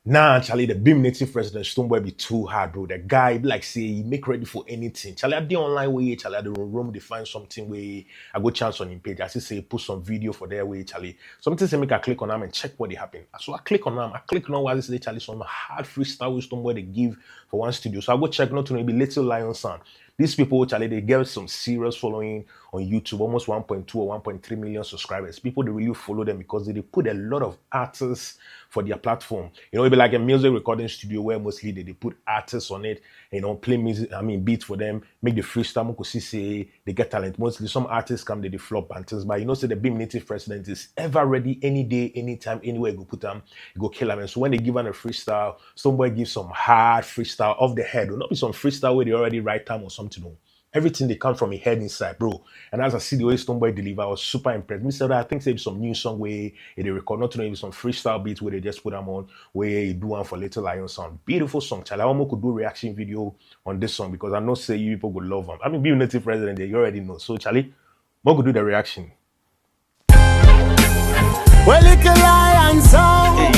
Nah, Charlie, the Beam native president Stonebwoy be too hard, bro. The guy be like say he make ready for anything. Charlie, I did online way, Charlie, I the room they find something where I go chance on him page. I say put some video for their way, Charlie. Something say make I click on them and check what they happen. So I click on them, I click on what they say, Charlie, some hard freestyle with Stonebwoy they give for one studio. So I go check not to maybe Little Lion Sound. These people, Charlie, they get some serious following on YouTube, almost 1.2 or 1.3 million subscribers. People, they really follow them because they put a lot of artists for their platform. You know, it'd be like a music recording studio where mostly they put artists on it, you know, play music, beats for them, make the freestyle, say they get talent. Mostly some artists come, they flop bands, but you know, say the Beam native president is ever ready any day, anytime, anywhere you go put them, you go kill them. And so when they give them a freestyle, somebody gives some hard freestyle off the head, or not be some freestyle where they already write time or something. Everything they come from a head inside, bro. And as I see the way Stonebwoy deliver, I was super impressed. Me said, I think there's some new song where they record, not maybe some freestyle beats where they just put them on, where you do one for Little Lion Sound. Beautiful song, Charlie. I almost could do a reaction video on this song because I know say you people would love them. I mean, being native president, you already know. So, Charlie, I could do the reaction. Well, Little Lion Sound,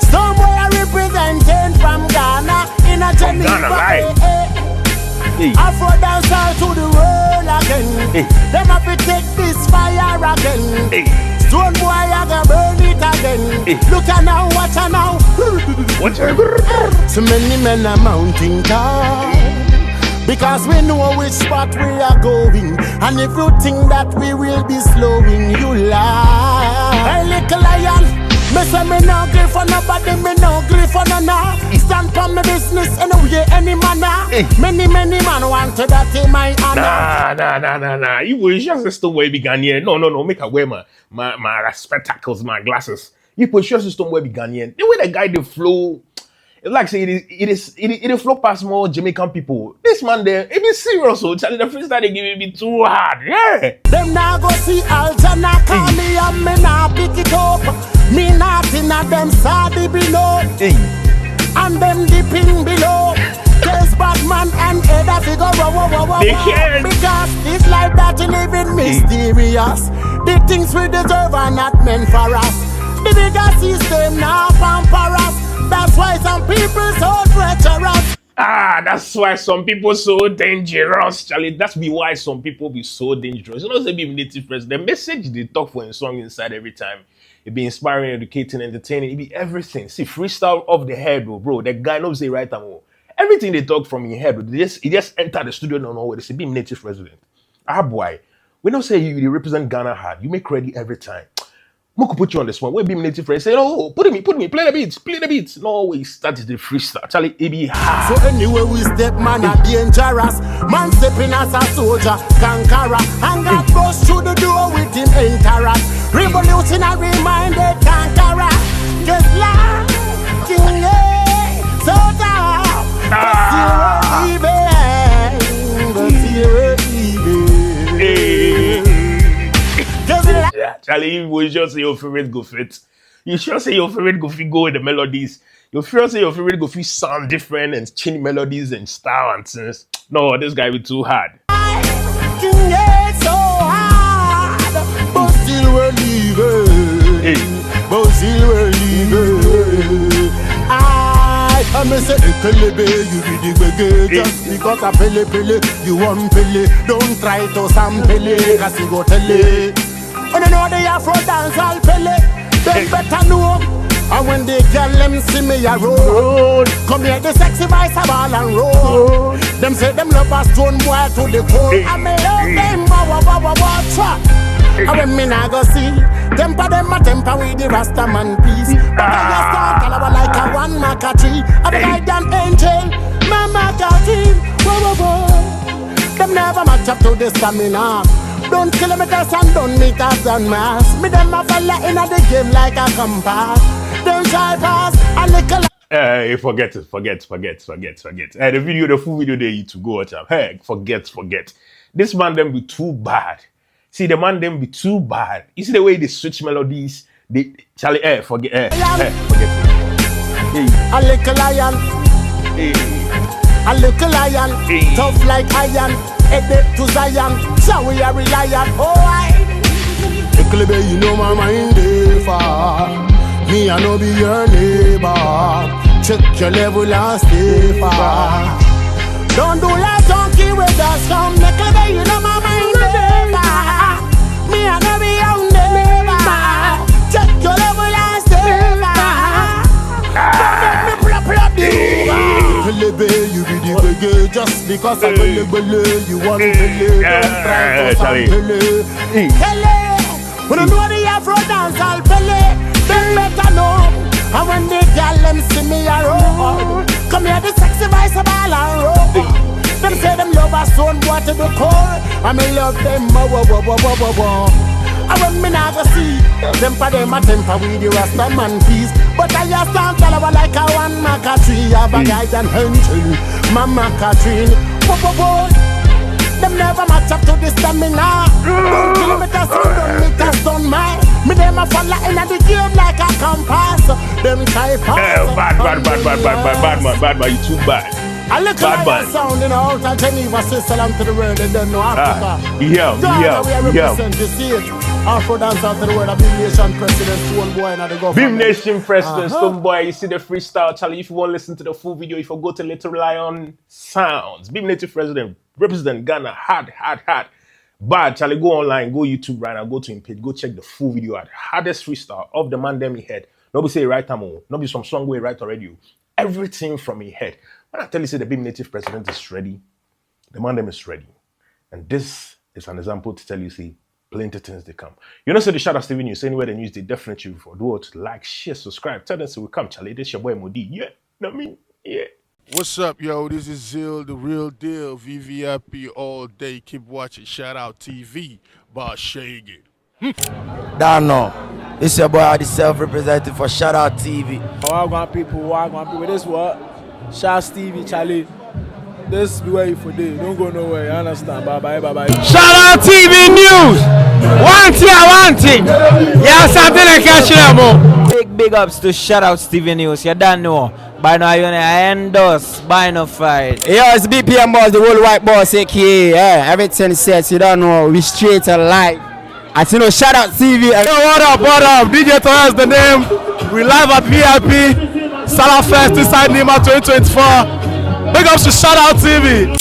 Stonebwoy representing from Ghana in a Geneva. Afro dancer to the world again. Them have to take this fire again. Stonebwoy I gonna burn it again. Look at now, watch out now. So many men are mounting tall because we know which spot we are going. And if you think that we will be slowing, you lie. Hey, Little Lion, me say me no grief for nobody, me no grief for no nah. Stand for my business anyway, any manner. Many man wanted that in my honor. Nah. You will just Stonebwoy began here. No. Make her wear my spectacles, my glasses. You push your Stonebwoy began here. The way the guy they flow, it's like say it flow past more Jamaican people. This man there, it be serious. So Charlie, the freestyle they give it be too hard. Yeah. Them now go see Aljana call me and me now pick it up. Me not in a them sadi below. And them dipping below. There's Batman and Edda figure because it's life that you live in mysterious. The things we deserve are not meant for us. The bigger system now pamper us. That's why some people so treacherous. That's why some people so dangerous, Charlie. That's why some people be so dangerous. You know, say be native president. The message they talk for a song inside every time. It be inspiring, educating, entertaining. It be everything. See, freestyle off the head, bro. The guy knows say right now. Everything they talk from your head, he just enter the studio no way. They say be native president. Boy, we don't say you represent Ghana hard. You make ready every time. Mo could put you on this one. When be native president, say no, put me, play the beats. No way, start the freestyle. Charlie, it be hard. So anyway, we step man are dangerous. Man stepping as a soldier, conqueror, and God goes through the door with him enterers. Revolutionary minded conqueror, just like King so down. But still Charlie, you will just say your favorite go fit. You sure say your favorite go fit go with the melodies. You sure say your favorite go fit sound different and change melodies and style and things. No, this guy be too hard. King so hard, but still we're leaving. But still we're leaving. I me say ekelebe, you be the beggar. Just because I pele, you want pele. Don't try to sample, cause you go tell it. And you know the Afro dance all pele. Them better know. And when they girl them see me a roll, come here the sexy voice a ball and roll. Them say them love a Stonebwoy to the core. And me love them trap. And when me nah go see temper them a temper with the Rasta man peace. But I just can't tell about like a one maca tree. I be like an angel, my maca tree. Them never match up to the stamina. Don't kilometers and don't meters and mass. Me them a fella in the game like a compass. Don't try pass a little. Hey, forget it. Hey, the full video there you to go watch up. Hey, forget. This man them be too bad. See, the man them be too bad. You see the way they switch melodies. Charlie, forget it. A little lion. A little lion. Tough like iron. Headed to Zion. So we are reliant. Oh, Ekelebe, you know my mind is far. Me, I know be your neighbor. check your level and stay far. Don't do like donkey with us, come make a day, you know my mind never. Me I know be young never. Check your level and stay far. Don't make me plop the you be the reggae just because I believe you want to believe. Don't try to believe. When you know the Afro dance, I'll believe. They better know. And when the girl them see me a roll, come here the sexy voice of all and roll. Them say them love a Stonebwoy to the core, and me love them and when me not go see them for them a temper with the Rasta man peace. But I just stand tall over like a one maca tree. Have a guy than hunting, my maca tree. Them never match up to the stamina. 1 kilometer soon, meters done mine. Me them a fall in the game like a compass. Them type bad man, you too bad. I look like sound in out of Geneva, Switzerland to the world, and then no Africa. We represent the state. Afro dance out to the world, a Beam Nation President Stonebwoy and the government. Beam Nation President Stonebwoy, you see the freestyle, Charlie. If you want to listen to the full video, if you go to Little Lion Sounds, Beam Nation President, represent Ghana, hard. Bad, Charlie, go online, go YouTube right now, go to him page, go check the full video at hardest freestyle of the man them he head. Nobody say right time, nobody some song way right already. Everything from he head. When I tell you say the Beam Native President is ready, the man them is ready. And this is an example to tell you, see, plenty things they come. You know, so the Shadout TV news, anywhere the news, they definitely for do what, like, share, subscribe, tell them so we come, Charlie. This your boy Modi. Yeah, know what I mean? Yeah. What's up, yo? This is Zill, the real deal. VVIP all day. Keep watching Shadout TV. Boss Shaggy. Dano, it's your boy, the self-representative for Shadout TV. Wagwan people, this what? Shadout TV, Charlie. This be where you for day. Don't go nowhere, you understand? Bye-bye. Shadout TV news! One thing. Yeah, something like catch Big ups to Shadout TV news, you don't know. By now, you endorse, by no fight. Yo, it's BPM boss, the whole white boss, aka, everything says, you don't know, we straight and live. As you know, Shadout TV. Yo, what up? DJ Torres the name. We live at VIP. Salah Fest inside Nima 2024. Big ups to Shadout TV.